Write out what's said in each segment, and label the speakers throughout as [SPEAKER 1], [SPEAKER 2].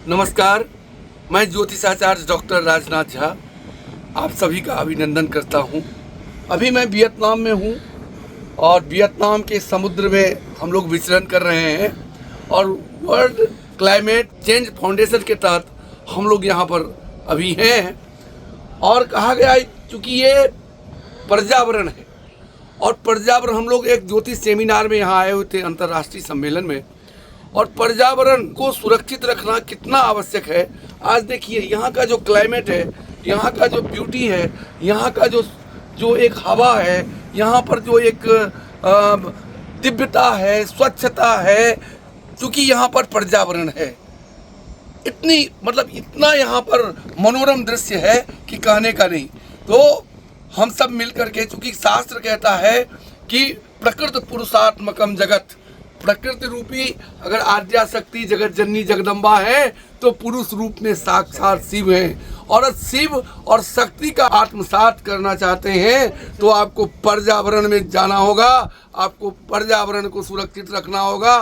[SPEAKER 1] नमस्कार, मैं ज्योतिषाचार्य डॉक्टर राजनाथ झा आप सभी का अभिनंदन करता हूं। अभी मैं वियतनाम में हूं और वियतनाम के समुद्र में हम लोग विचरण कर रहे हैं और वर्ल्ड क्लाइमेट चेंज फाउंडेशन के तहत हम लोग यहां पर अभी हैं। और कहा गया है चूँकि ये पर्यावरण है और पर्यावरण हम लोग एक ज्योतिष सेमिनार में यहाँ आए हुए थे, अंतर्राष्ट्रीय सम्मेलन में, और पर्यावरण को सुरक्षित रखना कितना आवश्यक है। आज देखिए यहाँ का जो क्लाइमेट है, यहाँ का जो ब्यूटी है, यहाँ का जो एक हवा है, यहाँ पर जो एक दिव्यता है, स्वच्छता है, क्योंकि यहाँ पर पर्यावरण है, इतना यहाँ पर मनोरम दृश्य है कि कहने का नहीं। तो हम सब मिल करके, चूँकि शास्त्र कहता है कि प्रकृति पुरुषात्मकम जगत, प्रकृति रूपी अगर आद्या शक्ति जगत जननी जगदम्बा है तो पुरुष रूप में साक्षात शिव है। और शिव और शक्ति का आत्मसात करना चाहते हैं तो आपको पर्यावरण में जाना होगा, आपको पर्यावरण को सुरक्षित रखना होगा,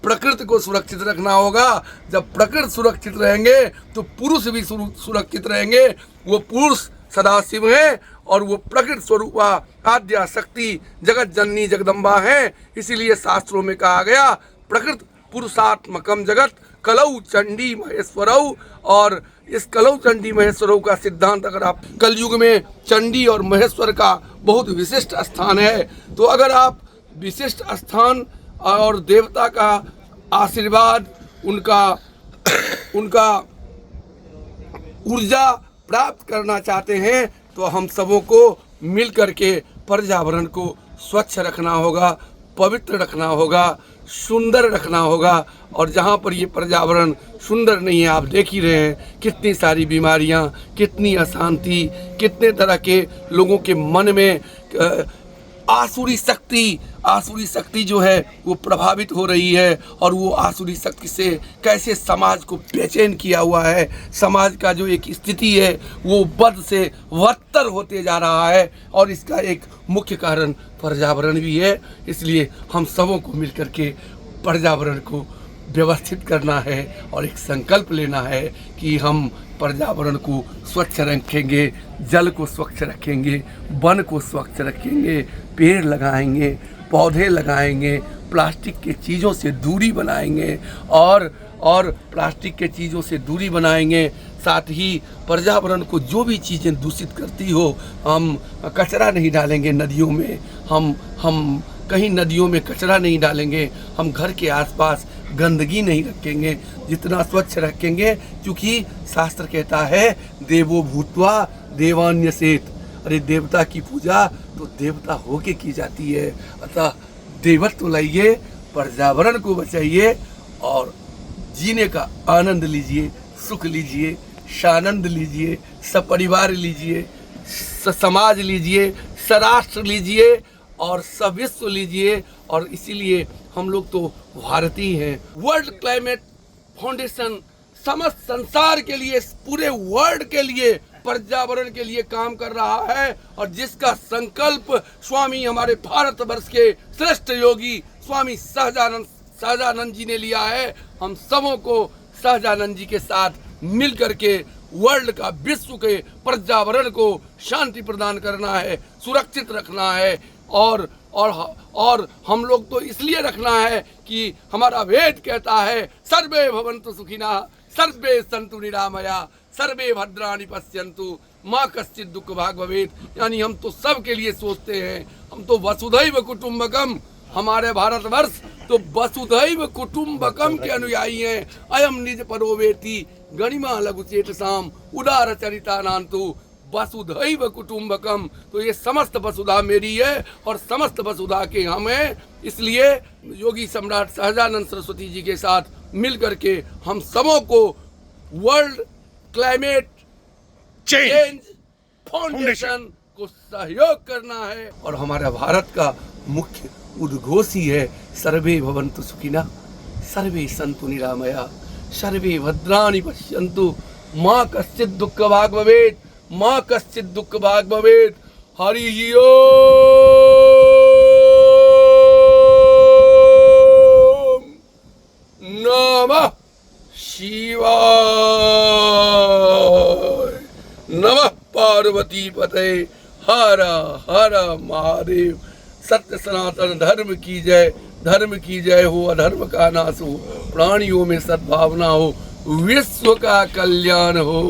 [SPEAKER 1] प्रकृति को सुरक्षित रखना होगा। जब प्रकृति सुरक्षित रहेंगे तो पुरुष भी सुरक्षित रहेंगे। वो पुरुष सदाशिव है और वो प्रकृति स्वरूपा आद्या शक्ति जगत जननी जगदम्बा है। इसीलिए शास्त्रों में कहा गया प्रकृति पुरुषात्मकम जगत कलौ चंडी महेश्वरौ। और इस कलौ चंडी महेश्वरौ का सिद्धांत, अगर आप कलयुग में चंडी और महेश्वर का बहुत विशिष्ट स्थान है, तो अगर आप विशिष्ट स्थान और देवता का आशीर्वाद, उनका ऊर्जा प्राप्त करना चाहते हैं तो हम सबों को मिल करके पर्यावरण को स्वच्छ रखना होगा, पवित्र रखना होगा, सुंदर रखना होगा। और जहाँ पर ये पर्यावरण सुंदर नहीं है, आप देख ही रहे हैं कितनी सारी बीमारियाँ, कितनी अशांति, कितने तरह के लोगों के मन में आसुरी शक्ति जो है वो प्रभावित हो रही है। और वो आसुरी शक्ति से कैसे समाज को बेचैन किया हुआ है, समाज का जो एक स्थिति है वो बद से बदतर होते जा रहा है। और इसका एक मुख्य कारण पर्यावरण भी है। इसलिए हम सबों को मिलकर के पर्यावरण को व्यवस्थित करना है और एक संकल्प लेना है कि हम पर्यावरण को स्वच्छ रखेंगे, जल को स्वच्छ रखेंगे, वन को स्वच्छ रखेंगे, पेड़ लगाएंगे, पौधे लगाएंगे, प्लास्टिक के चीज़ों से दूरी बनाएंगे और प्लास्टिक के चीज़ों से दूरी बनाएंगे। साथ ही पर्यावरण को जो भी चीज़ें दूषित करती हो, हम कचरा नहीं डालेंगे नदियों में, हम कहीं नदियों में कचरा नहीं डालेंगे, हम घर के आसपास गंदगी नहीं रखेंगे, जितना स्वच्छ रखेंगे। क्योंकि शास्त्र कहता है देवो भूत्वा देवान्यसेत। अरे देवता की पूजा तो देवता होके की जाती है। अतः देवत्व लाइए, पर्यावरण को बचाइए और जीने का आनंद लीजिए, सुख लीजिए, सानंद लीजिए, सपरिवार लीजिए, समाज लीजिए, सराष्ट्र लीजिए और सविश्व लीजिए। और इसीलिए हम लोग तो भारतीय हैं। वर्ल्ड क्लाइमेट फाउंडेशन समस्त संसार के लिए, पूरे वर्ल्ड के लिए, पर्यावरण के लिए काम कर रहा है। और जिसका संकल्प स्वामी हमारे भारतवर्ष के श्रेष्ठ योगी स्वामी सहजानंद जी ने लिया है। हम सबों को सहजानंद जी के साथ मिल करके वर्ल्ड का, विश्व के पर्यावरण को शांति प्रदान करना है, सुरक्षित रखना है। और हम लोग तो इसलिए रखना है कि हमारा वेद कहता है सर्वे भवन्तु सुखिनः सर्वे सन्तु निरामया सर्वे भद्राणि पश्यन्तु माँ कश्चित् दुःख भाग् भवेत्। यानी हम तो सबके लिए सोचते हैं, हम तो वसुधैव कुटुम्बकम, हमारे भारतवर्ष तो वसुधैव कुटुम्बकम के अनुयायी हैं। अयम निज परो वेति गणिमा लघु चेतसाम उदार चरिता नान्तु वसुधैव कुटुम्बकम। तो ये समस्त वसुधा मेरी है और समस्त वसुधा के हम हैं। इसलिए योगी सम्राट सहजानंद सरस्वती जी के साथ मिल करके हम सबों को वर्ल्ड क्लाइमेट चेंज फाउंडेशन को सहयोग करना है। और हमारा भारत का मुख्य उद्घोष ही है सर्वे भवन्तु सुखिनः सर्वे सन्तु निरामया सर्वे भद्राणि पश्यन्तु माँ कश्चित् दुःख भाग् भवेत् माँ कश्चित् दुःख भाग् भवेत्। हरि ओम नमः शिवाय। नमः पार्वती पते। हर हर महादेव। सत्य सनातन धर्म की जय। धर्म की जय हो, अधर्म का नाश हो, प्राणियों में सद्भावना हो, विश्व का कल्याण हो।